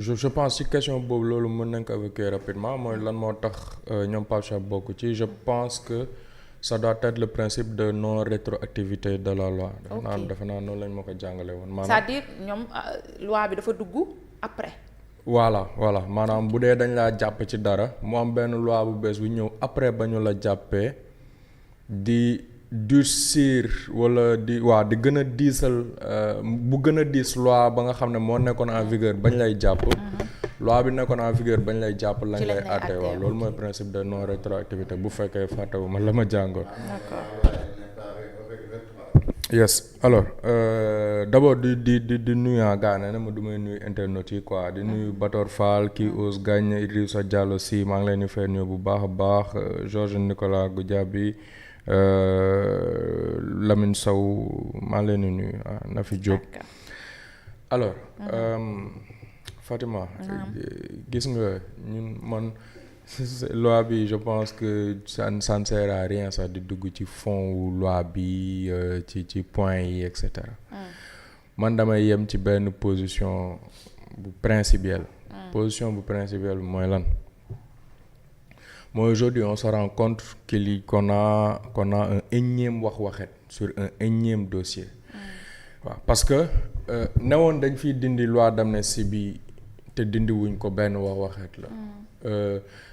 je pense ci question boobu loolu mën nañ ko évoquer rapidement mooy lan moo tax ñoom Pape Cheikh bokk ci je pense que ça doit être le principe de non rétroactivité de la loi. Defe naa noonu lañ ma ko jàngale woon. maanaam c'est-à-dire ñoom loi bi dafa dugg après. voilà maanaam bu dee dañ laa jàpp ci dara mu am benn loi bu bees bu ñëw après ba ñu la jàppee di durcir wala di gën a diisal bu gën a diis loi ba nga xam ne moo nekkoon en vigueur bañ lay jàpp. loi bi nekkoon en vigueur bañ lay jàpp lañ lay àtte waaw loolu mooy principe de non rétroactivité bu fekkee fàttewu ma la ma jàngoon. yes alors d'abord di nuyu gaane na ma du may nuyu internautes yi quoi di nuyu Bator Fall kii Ous Gagne Idrissa Diallo si maa ngi leen di fay nuyu bu baax a baax Georges Nicolas Goudiaby Lamine Sow maa ngi leen di nuyu Nafi Diop alors Fatima gis nga ñun man loi bi je pense que ça ne sert à rien sax di dugg ci fond wu loi bi ci point yi et cetera. Man damay yem ci benn position bu principielle. Position bu principielle mooy lan. Mooy aujourd'hui on se rend compte qu'on a un énième wax-waxet sur un énième dossier. waaw parce que newoon dañ fiy dindi loi d'amnistie bi te dindi wuñ ko benn wax-waxet la.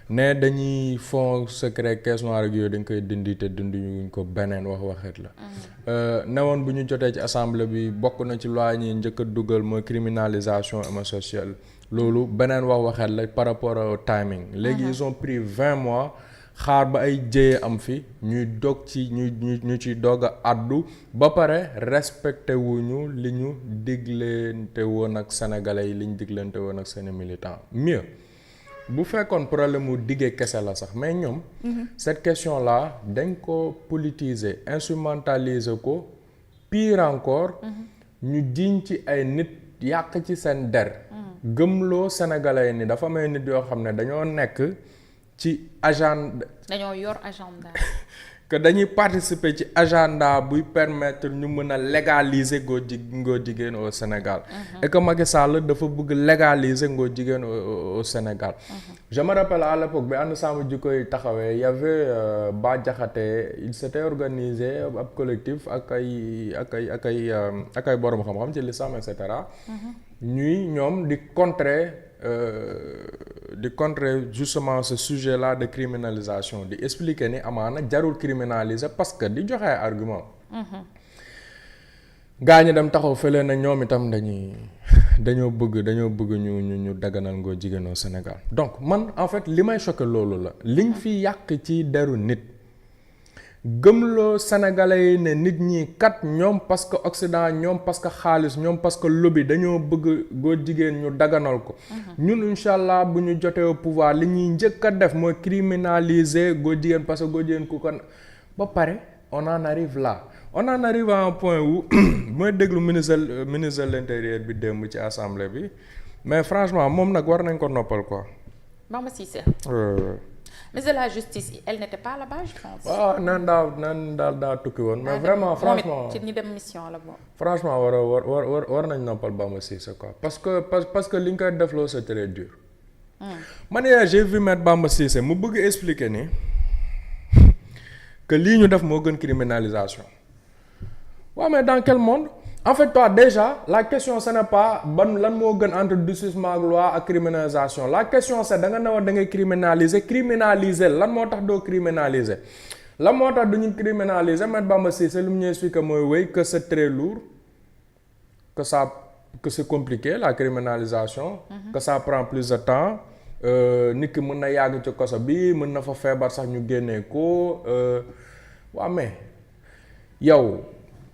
ne dañuy fonds secret caisse noire ak yooyu dañ koy dindi te dindi wuñ ko beneen wax-waxet la. newoon bu ñu jotee ci assemblée bi bokk na ci loi ñi njëkk a dugal mooy criminalisation homosexuelle loolu beneen wax-waxet la par rapport au timing. léegi ils ont pris 20 mois xaar ba ay jéye am fi ñuy dog ci ñu ciy dog a àddu ba pare respecté wuñu li ñu diglante woon ak sénégalais yi li ñu diglante woon ak seeni militants mieux. bu fekkoon problème mu diggee kese la sax mais ñoom. cette question là dañ ko politiser instrumentaliser ko pire encore. ñu jiñ ci ay nit yàq ci seen der. gëmloo sénégalais ni dafa may nit yoo xam ne dañoo nekk ci agenda. dañoo yor agenda. que dañuy participer ci agenda buy permettre ñu mën a légaliser ngóor jigéen au Sénégal. Et que Macky Sall dafa bëgg légaliser ngóor jigéen au Sénégal. Je me rappelle à l'époque bi ànd sàmm jikko yi taxawee y avait Bah Diakhaté il s'était organisé ab collectif ak ay borom xam-xam ci l'islam et cetera. ñuy ñoom di contrer justement ce sujet-là de criminalisation di expliquer ni amaana jarul criminaliser parce que di joxe ay argument gaa ñi dem taxaw fële na ñoom itam dañoo bëgg ñu daganal ngoo jigéenoo Sénégal donc man en fait li may choqué loolu la liñ fi yàq ci deru nit gëmloo sénégalais yi ne nit ñi kat ñoom parce que Occident ñoom parce que xaalis ñoom parce que lobby dañoo bëgg góor jigéen ñu daganal ko ñun incha allah bu ñu jotee au pouvoir li ñuy njëkk a def mooy criminaliser góor jigéen parce que góor jigéen ku kon ba pare on en arrive à un point où mooy déglu ministre de l'intérieur bi démb ci assemblée bi mais franchement moom nag war nañ ko noppal quoi. Bamba Cissé. Ministre de la justice elle n'était pas là-bas je pense. waaw nan daal daa tukki woon. mais vraiment franchement ci ñi dem mission la boobu. franchement war nañ noppal Bamba Cissé quoi parce que li ñu koy defloo c'est très dur. man j'ai vu maître Bamba Cissé mu bëgg expliquer ni que lii ñu def moo gën criminalisation. waaw mais dans quel monde. En fait toi déjà la question ce n'est pas lan moo gën entre durcissement ak loi ak criminalisation la question c'est da nga ne woon da ngay criminaliser lan moo tax doo criminaliser lan moo tax duñu criminaliser Maître Bamba Cissé lu mu ñuy expliquer mooy wéy que c'est très lourd que c'est compliqué la criminalisation que ça prend plus de temps nit ki mën na yàgg ci koso bi mën na fa feebar sax ñu génnee ko waaw mais yow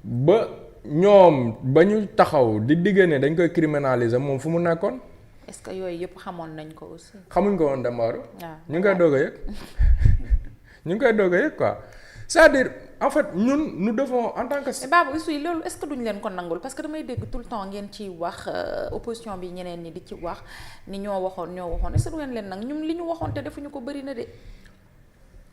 ba ñoom ba ñu taxaw di digg ne dañ koy criminaliser moom fu mu nekkoon. est-ce que yooyu yëpp xamoon nañ ko aussi. xamuñ ko woon Demba. ñu ngi koy doog a yëg quoi c'est-à-dire en fait ñun nous devons en tant que. mais Babou aussi loolu est-ce que duñ leen ko nangul parce que damay dégg tout le temps ngeen ciy wax opposition bi ñeneen ñi di ci wax ni ñoo waxoon est-ce que du ngeen leen nag ñun li ñu waxoon te defuñu ko bëri na de.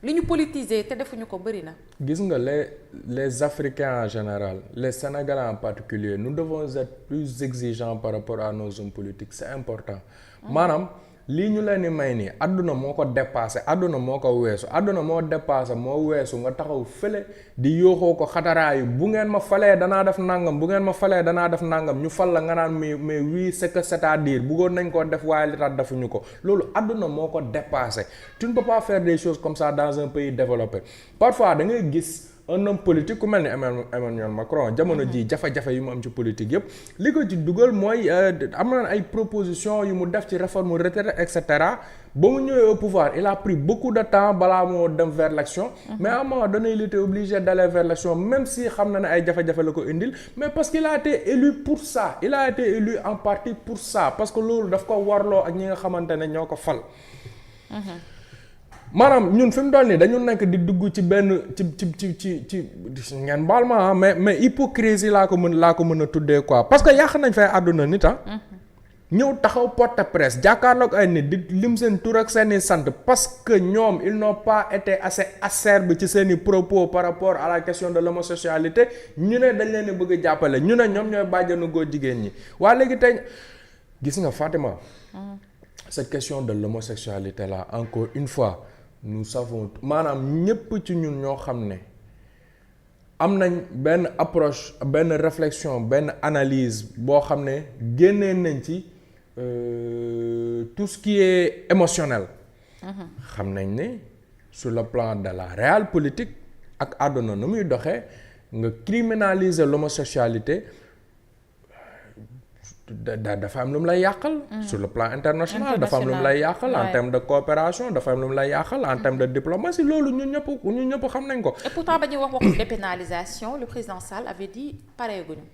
li ñu politiser te defuñu ko bëri na. gis nga les Africains en général les Sénégalais en particulier nous devons être plus exigeants par rapport à nos hommes politiques c'est important. maanaam lii ñu leen di may nii àdduna moo ko dépassé àdduna moo ko weesu àdduna moo dépassé moo weesu nga taxaw fële di yooxoo ko xataraayu bu ngeen ma falee danaa def nangam bu ngeen ma falee danaa def nangam ñu fal la nga naan mais oui c'est que c'est-à-dire bëggoon nañ koo def waaye li tax defuñu ko loolu àdduna moo ko dépassé tu ne peux pas faire des choses comme ça dans un pays développé parfois da ngay gis un homme politique ku mel ni Emmanuel Macron jamono ji jafe-jafe yi mu am ci politique yëpp li ko ci dugal mooy am na ay propositions yu mu def ci réforme retraite et cetera ba mu ñëwee au pouvoir il a pris beaucoup de temps balaa moo dem vers l'action mais à un moment donné il était obligé d'aller vers l'action même si xam na ne ay jafe-jafe la ko indil mais parce qu'il a été élu pour ça il a été élu en partie pour ça parce que loolu daf ko warloo ak ñi nga xamante ne ñoo ko fal maanaam ñun fi mu doon nii dañu nekk di dugg ci benn ci ngeen baal ma mais hypocrisie laa ko mën a tuddee quoi parce que yàq nañ fay àdduna nit ñëw taxaw porte presse jàkkaarloog ay nit di lim seen tur ak seeni sant parce que ñoom ils n'ont pas été assez acerbes ci seeni propos par rapport à la question de l'homosexualité ñu ne dañ leen bëgg a jàppale ñu ne ñoom ñooy bàjjanu góor jigéen ñi waa léegi tey gis nga Fatima cette question de l'homosexualité là encore une fois nous savons maanaam ñépp ci ñun ñoo xam ne am nañ benn approche benn réflexion benn analyse boo xam ne génnee nañ ci tout ce qui est émotionnel xam nañ ne sur le plan de la réelle politique ak àdduna nu muy doxee nga criminaliser l'homosexualité dafa am lu mu lay yàqal sur le plan international dafa am lu mu lay yàqal en termes de coopération dafa am lu mu lay yàqal en termes de diplomatie loolu ñun ñëpp xam nañ ko. Et pourtant ba ñuy wax waxu dépénalisation le président Sall avait dit pareeguñu.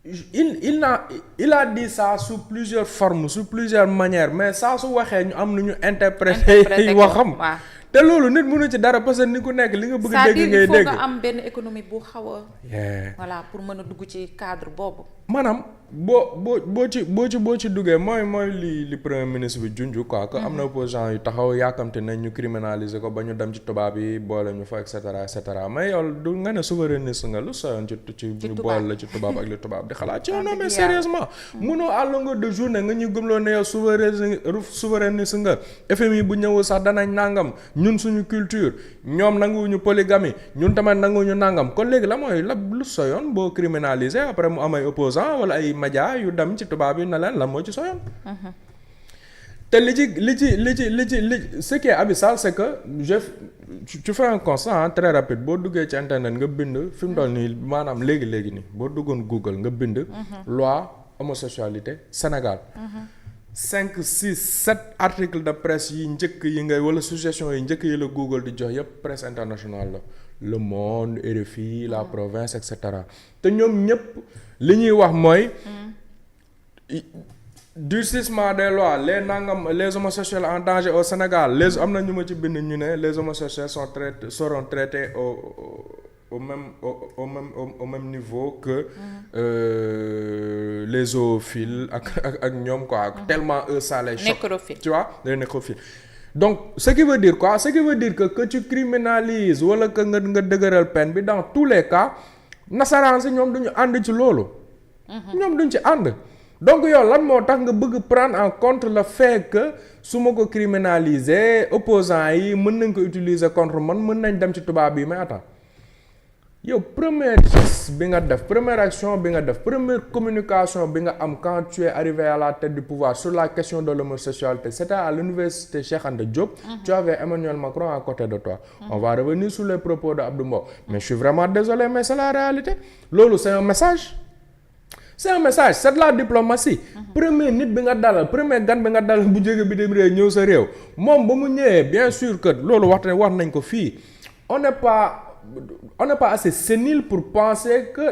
il a dit ça sous plusieurs formes sous plusieurs manières mais saa su waxee ñu am lu ñu interpréter waxam. te loolu nit mënu ci dara parce que ni ku nekk li nga bëgg dégg ngay dégg. c'est-à-dire il faut nga am benn économie bu xaw a. voilà pour mën a dugg ci cadre boobu. maanaam boo ci duggee mooy li premier ministre bi junj quoi que am na opposants yu taxaw yaakamte nañ ñu criminaliser ko ba ñu dem ci tubaab yi boole ñu fa et cetera mais yow du nga ne souverainiste nga lu soyoon ci ñu boole la ci tubaab ak li tubaab di xalaat ci non mais sérieusement mënoo à longueur de journée nga ñu gëmloo ne yow souverainiste nga FMI bu ñëwul sax danañ nangam ñun suñu culture ñoom nanguwuñu polygamie ñun tamit nanguwuñu nangam kon léegi la mooy la lu soyoon boo criminaliser après mu am ay opposants wala ay médias yu dem ci tubaab yi na leen la moo ci soyoon te li ci ce qui est abyssal c'est que tu fais un constat très rapide boo duggee ci internet nga bind fi mu doon nii maanaam léegi nii boo duggoon Google nga bind loi homosexualité Sénégal 5 6 7 articles de presse yi njëkk yi ngay wala suggestion yi njëkk yi la Google di jox yépp presse internationale la Le Monde RFI La Province et cetera te ñoom ñépp li ñuy wax mooy durcissement des lois les homosexuels en danger au Sénégal am na ñu ma ci bind ñu ne les homosexuels seront traités au même niveau que les zoophiles ak ñoom quoi tellement eux ça les choque tu vois les nécrophiles donc ce qui veut dire quoi ce qui veut dire que tu criminalises wala que nga dëgëral peine bi dans tous les cas nasaraan si ñoom duñu ànd ci loolu ñoom duñ ci ànd donc yow lan moo tax nga bëgg prendre en compte le fait que su ma ko criminaliser opposants yi mën nañ ko utiliser contre man mën nañ dem ci tubaab yi mais attends yow première geste bi nga def première action bi nga def première communication bi nga am quand tu es arrivé à la tête du pouvoir sur la question de l'homosexualité c'était à l'université Cheikh Anta Diop tu avais Emmanuel Macron à côté de toi on va revenir sur les propos de Abdou Mbow mais je suis vraiment désolé mais c'est la réalité loolu c'est un message c'est de la diplomatie premier nit bi nga dalal premier gan bi nga dalal bu jóge bi dem réew ñëw sa réew moom ba mu ñëwee bien sûr que loolu wax nañ ko fii on n'est pas assez sénile pour penser que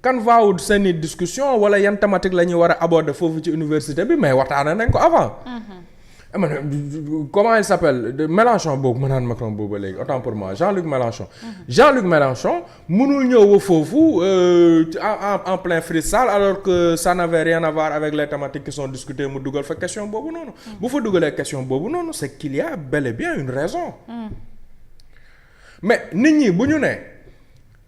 kan vaawut seeni discussion wala yan thématique la ñuy war a aborder foofu ci université bi mais waxtaana nañ ko avant comment il s'appelle Mélenchon boobu ma naan Macron boobu léegi autant pour moi Jean-Luc Mélenchon mënul ñëw foofu en plein freestyle alors que ça n'avait rien à voir avec les thématiques qui sont discutées mu dugal fa question boobu noonu bu fa dugalee question boobu noonu c'est qu'il y a bel et bien une raison mais nit ñi bu ñu ne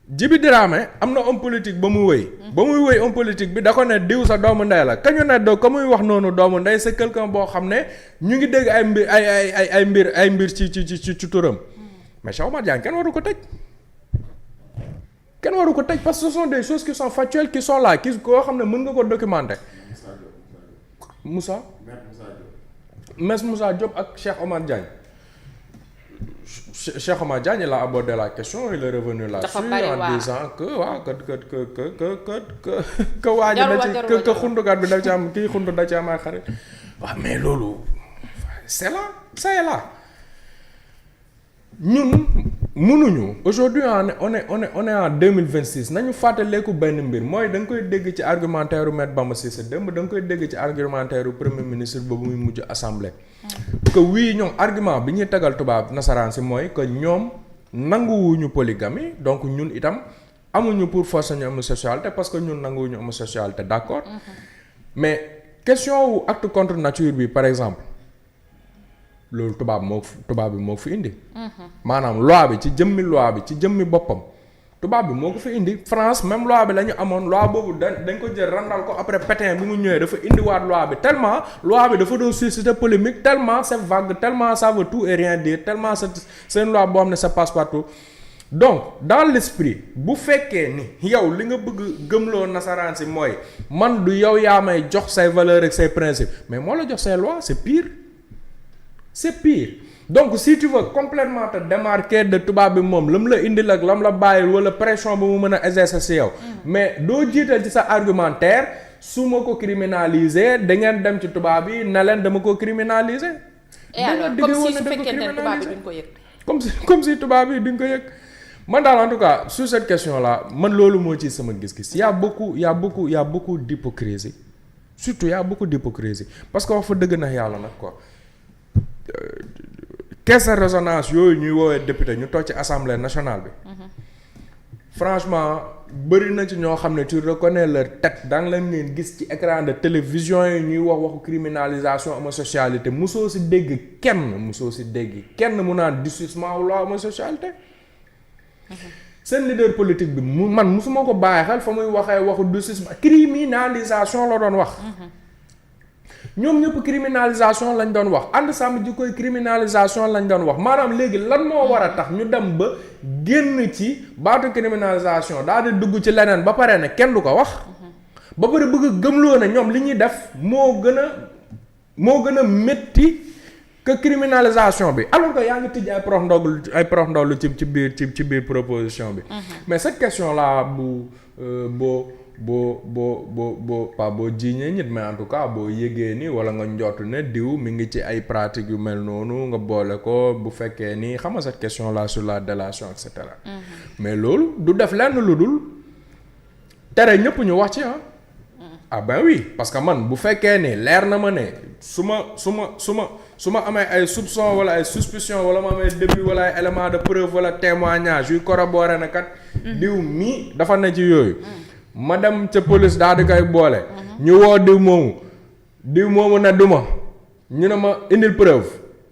Djiby Dramé am na homme politique ba mu wëy. ba muy wëy homme politique bi da ko ne diw sa doomu ndey la kañu ne doo ko muy wax noonu doomu ndey c'est quelqu'un boo xam ne ñu ngi dégg ay mbir ci turam. mais Cheikh Oumar Diagne kenn waru ko tëj. kenn waru ko tëj parce que ce sont des choses qui sont factuelles qui sont là koo xam ne mën nga ko documenter. Maître Moussa Diop ak Cheikh Oumar Diagne. Cheikh Oumar Diagne il a abordé la question il est revenu là-dessus en disant que waaw que waa ji na ci que xundukat bi da ci am kii xundu da ci am ay xarit waaw mais loolu c'est là ñun mënuñu aujourd'hui on est en 2026 nañu fàttaleeku benn mbir mooy da nga koy dégg ci argumentaire u Maître Bamba Cissé démb da nga koy dégg ci argumentaire u premier ministre ba muy mujj assemblée. que oui ñoom argument bi ñuy tegal tubaab nasaraan si mooy que ñoom nanguwuñu polygamie donc ñun itam amuñu pour forcer ñu homosexualité parce que ñun nanguwuñu homosexualité d'accord. mais question wu acte contre nature bi par exemple. loolu tubaab bi moo ko fi indi. maanaam loi bi ci jëmmi boppam tubaab bi moo ko fi indi France même loi bi la ñu amoon loi boobu dañ ko jël randal ko après Pétain bi mu ñëwee dafa indiwaat loi bi tellement loi bi dafa doon susciter polémique tellement c'est vague tellement ça veut tout et rien dire tellement c'est une loi boo xam ne ça passe partout. donc dans l'esprit bu fekkee ni yow li nga bëgg gëmloo nasaraan si mooy man du yow yaa may jox say valeurs ak say principes mais moo la jox say lois c'est pire. c'est pire donc si tu veux complètement te démarquer de tubaab bi moom la mu la indil ak la mu la bàyyil wala pression ba mu mën a exercer ci yow. mais doo jiital ci sa argumentaire su ma ko criminaliser da ngeen dem ci tubaab yi ne leen dama ko criminaliser. et alors comme si su fekkee ne tubaab bi duñ ko yëg. comme si tubaab yi duñ ko yëg man daal en tout cas sur cette question là man loolu moo ci sama gis-gis y a beaucoup d'hypocrisie surtout y a beaucoup d'hypocrisie parce que wax fa dëgg na yàlla nag quoi. caisse de résonance yooyu ñuy woowee député ñu toog ci assemblée nationale bi. franchement bëri na ci ñoo xam ne tu reconnais leur tête da nga leen gis ci écran de télévision yi ñuy waxu criminalisation homosexualité mosoo si dégg kenn mu naan durcissement wu la homosexualité. seen leader politique bi man mosuma ko bàyyi xel fa muy waxee waxu durcissement criminalisation la doon wax. ñoom ñëpp criminalisation lañ doon wax ànd sàmm ji koy criminalisation lañ doon wax maanaam léegi lan moo war a tax ñu dem ba génn ci baatu criminalisation daal di dugg ci leneen ba pare ne kenn du ko wax. ba pare bëgg gëmloo ne ñoom li ñuy def moo gën a métti que criminalisation bi alors que yaa ngi tijj ay prox ndollu ci biir proposition bi. mais cette question là boo jiiñee nit mais en tout cas boo yégee ni wala nga njott ne diw mi ngi ci ay pratiques yu mel noonu nga boole ko bu fekkee ni xam nga cette question là sur la délation et cetera. mais loolu du def lenn lu dul tere ñëpp ñu wax ci ah ben oui parce que man bu fekkee ni leer na ma ne su ma amee ay soupçon wala ay suspicion wala ma amee début wala ay élément de preuve wala témoignage yuy corroborer na kat diw mii dafa ne ci yooyu ma dem ca police daal di koy boole ñu woo diw moomu ne duma ñu ne ma indil preuve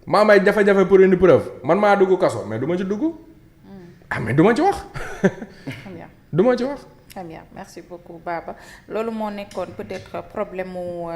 ma amay jafe-jafe pour indi preuve man maa dugg kaso mais du ma ci dugg mais du ma ci wax du ma ci wax. Très bien, merci beaucoup Baba loolu moo nekkoon peut-être problème mu